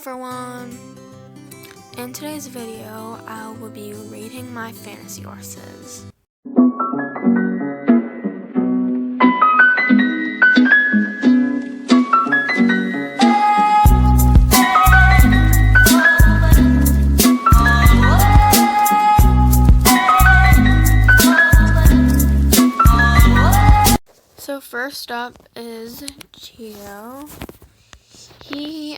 everyone! In today's video, I will be rating my fantasy horses. So first up is Gio. He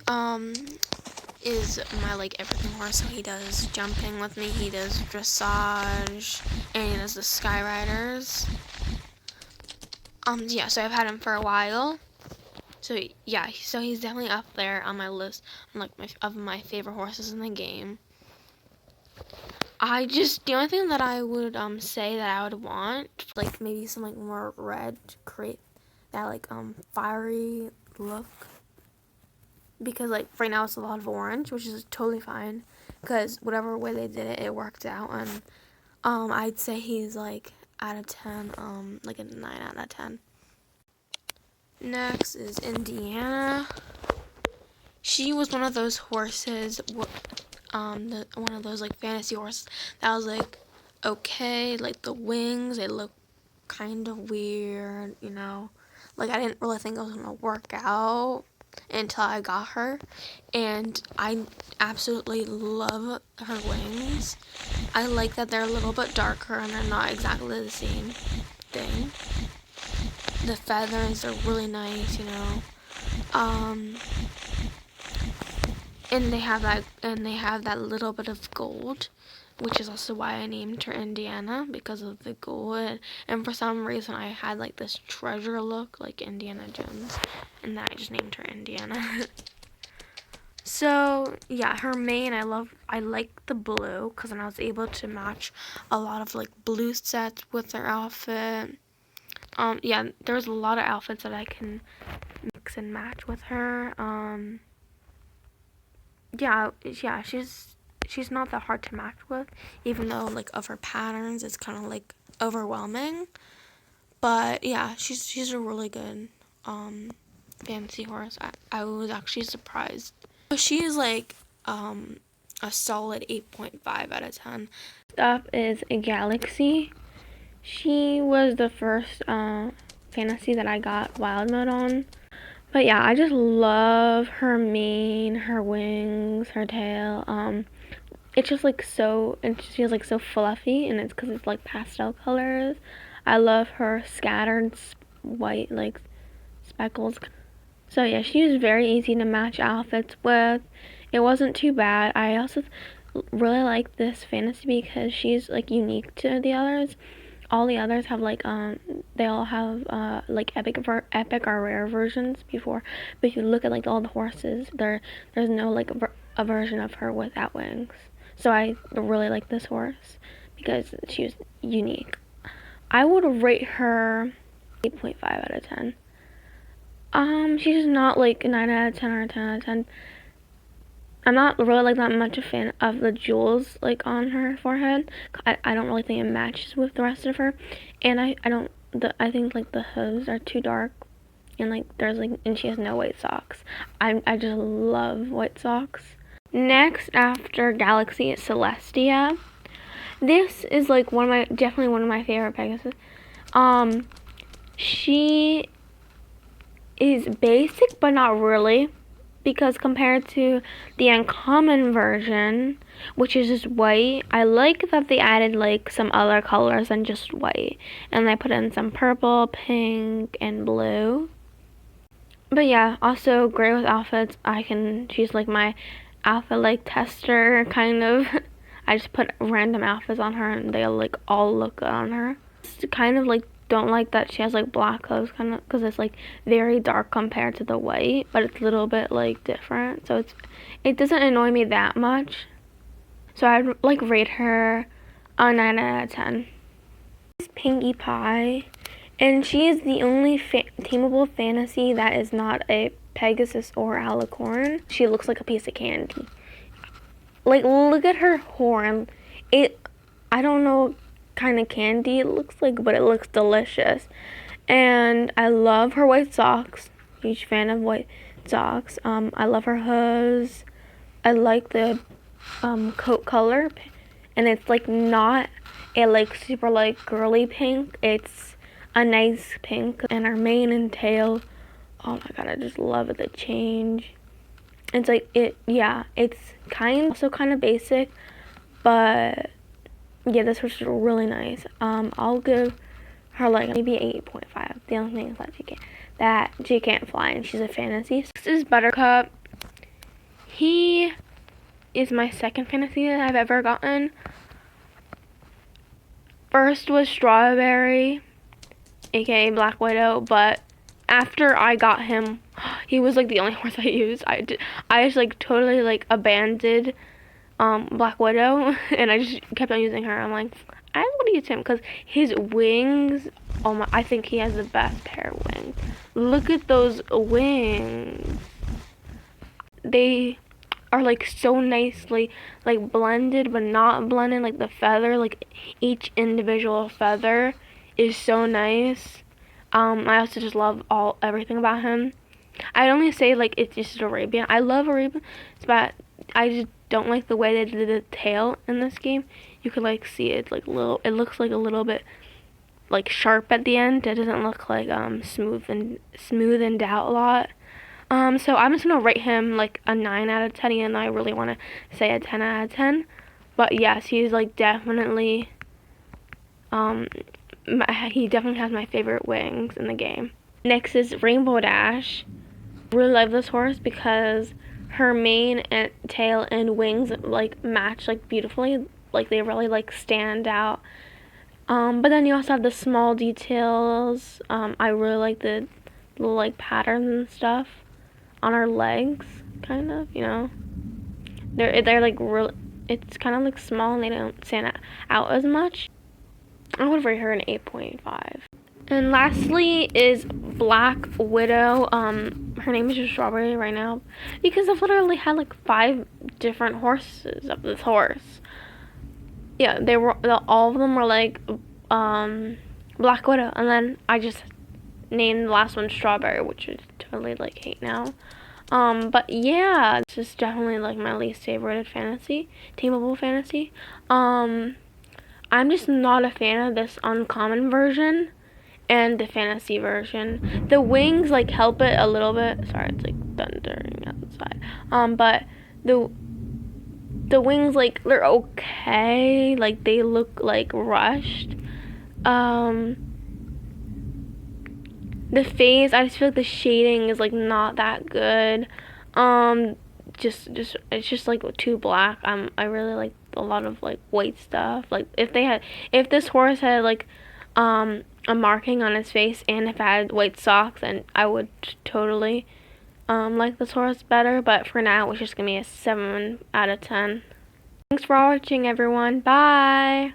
is my everything horse. So he does jumping with me, he does dressage, and he does the sky riders. Yeah, so I've had him for a while. So yeah, so he's definitely up there on my list of my favorite horses in the game. The only thing that I would say that I would want, maybe some more red to create that fiery look. Because right now it's a lot of orange, which is totally fine, because whatever way they did it, it worked out. And I'd say he's out of 10, like a 9 out of 10. Next is Indiana. She was one of those horses, one of those fantasy horses that was okay. The wings, they look kind of weird, you know. I didn't really think it was gonna work out until I got her, and I absolutely love her wings. I like that they're a little bit darker and they're not exactly the same thing. The feathers are really nice, you know. And they have that little bit of gold, which is also why I named her Indiana, because of the gold. And for some reason I had this treasure look like Indiana Jones, and then I just named her Indiana. So yeah, her mane, I like the blue, because then I was able to match a lot of blue sets with her outfit. Yeah, there's a lot of outfits that I can mix and match with her. Yeah, she's not that hard to match with, even though of her patterns it's kind of overwhelming. But yeah, she's a really good fantasy horse. I was actually surprised. So she is a solid 8.5 out of 10. Next up is a Galaxy. She was the first fantasy that I got wild mode on. But yeah, I just love her mane, her wings, her tail. It's just so, and she's so fluffy, and it's because it's pastel colors. I love her scattered white speckles. So yeah, she was very easy to match outfits with. It wasn't too bad. I also really like this fantasy because she's unique to the others. All the others have they all have epic or rare versions before, but if you look at all the horses, there's no a version of her without wings. So I really like this horse because she's unique. I would rate her 8.5 out of 10. She's not 9 out of 10 or 10 out of 10. I'm not really that much a fan of the jewels on her forehead. I don't really think it matches with the rest of her, and I think the hooves are too dark, and and she has no white socks. I just love white socks. Next after Galaxy is Celestia. This is definitely one of my favorite Pegasus. She is basic but not really, because compared to the uncommon version, which is just white, I like that they added some other colors than just white, and they put in some purple, pink, and blue. But yeah, also great with outfits. She's my outfit tester kind of. I just put random outfits on her and they all look good on her. Just kind of don't like that she has black clothes, kind of, because it's very dark compared to the white, but it's a little bit different, so it doesn't annoy me that much. So I'd rate her a 9 out of 10. This is Pinkie Pie, and she is the only Tamable fantasy that is not a Pegasus or alicorn. She looks like a piece of candy. Look at her horn. I don't know kind of candy it looks but it looks delicious. And I love her white socks. Huge fan of white socks. I love her hooves, I like the coat color, and it's like not a like super like girly pink. It's a nice pink. And our mane and tail, oh my god, I just love it, the change. It's like it's kind of basic, but yeah, this horse is really nice. I'll give her like maybe 8.5. The only thing is that she can't fly, and she's a fantasy. This is Buttercup. He is my second fantasy that I've ever gotten. First was Strawberry, aka Black Widow, but after I got him, he was like the only horse I used. I just like totally like abandoned Black Widow, and I just kept on using her. I'm like, I want to use him because his wings. Oh my! I think he has the best pair of wings. Look at those wings. They are like so nicely like blended, but not blended. Like the feather, like each individual feather is so nice. I also just love everything about him. I'd only say like it's just Arabian. I love Arabian, but I just don't like the way they did the tail in this game. You could like see it like little. It looks like a little bit like sharp at the end. It doesn't look like smoothened out a lot. So I'm just gonna rate him like a 9 out of 10, and I really want to say a 10 out of 10. But yes, he's like definitely he definitely has my favorite wings in the game. Next is Rainbow Dash. I really love this horse because her mane and tail and wings like match like beautifully. Like they really like stand out. But then you also have the small details. I really like the little like patterns and stuff on her legs, kind of, you know. They're like real. It's kind of like small and they don't stand out as much. I would rate her an 8.5. And lastly is Black Widow. Her name is just Strawberry right now because I've literally had like 5 different horses of this horse. Yeah, all of them were like Black Widow, and then I just named the last one Strawberry, which I totally like hate now. But yeah, this is definitely like my least favorite fantasy, Tamable fantasy. I'm just not a fan of this uncommon version and the fantasy version. The wings like help it a little bit. Sorry, it's like thundering outside. But the wings like they're okay. Like they look like rushed. The face, I just feel like the shading is like not that good. Just it's just like too black. I really like a lot of like white stuff. Like if this horse had like a marking on his face and if it had white socks, then I would totally like this horse better. But for now, it's just gonna be a 7 out of 10. Thanks for watching, everyone. Bye.